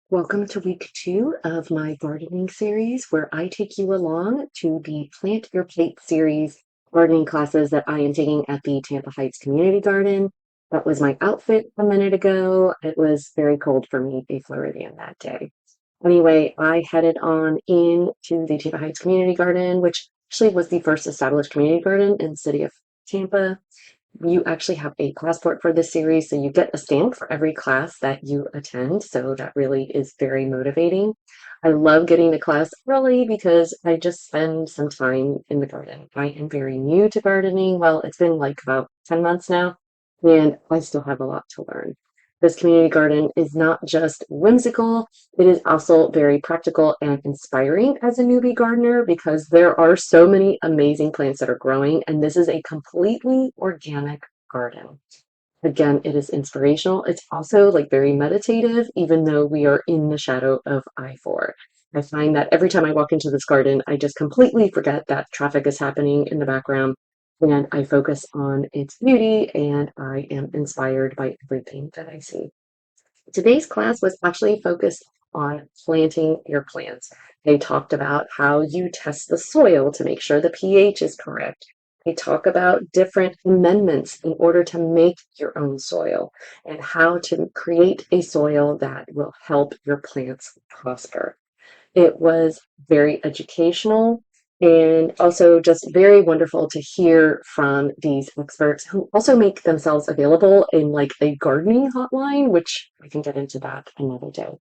Welcome to week 2 of my gardening series, where I take you along to the Plant Your Plate series gardening classes that I am taking at the Tampa Heights Community Garden. That was my outfit a minute ago. It was very cold for me, a Floridian, that day. Anyway, I headed on into the Tampa Heights Community Garden, which actually was the first established community garden in the city of Tampa. You actually have a passport for this series, so you get a stamp for every class that you attend. So that really is very motivating. I love getting to class early because I just spend some time in the garden. I am very new to gardening. Well, it's been like about 10 months now, and I still have a lot to learn. This community garden is not just whimsical, it is also very practical and inspiring as a newbie gardener because there are so many amazing plants that are growing, and this is a completely organic garden. Again, it is inspirational. It's also like very meditative, even though we are in the shadow of I-4. I find that every time I walk into this garden, I just completely forget that traffic is happening in the background and I focus on its beauty and I am inspired by everything that I see. Today's class was actually focused on planting your plants. They talked about how you test the soil to make sure the pH is correct. They talk about different amendments in order to make your own soil and how to create a soil that will help your plants prosper. It was very educational and also just very wonderful to hear from these experts who also make themselves available in like a gardening hotline, which I can get into that another day.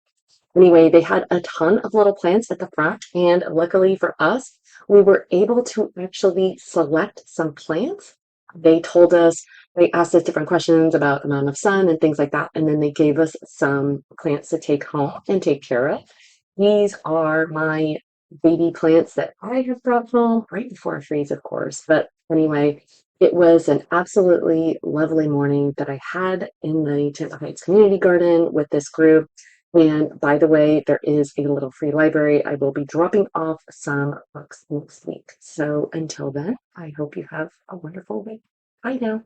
Anyway, they had a ton of little plants at the front, and luckily for us, we were able to actually select some plants. They told us, they asked us different questions about amount of sun and things like that, and then they gave us some plants to take home and take care of. These are my baby plants that I have brought home right before I freeze, of course. But anyway, it was an absolutely lovely morning that I had in the Tampa Heights Community Garden with this group. And by the way, there is a little free library. I will be dropping off some books next week. So until then, I hope you have a wonderful week. Bye now.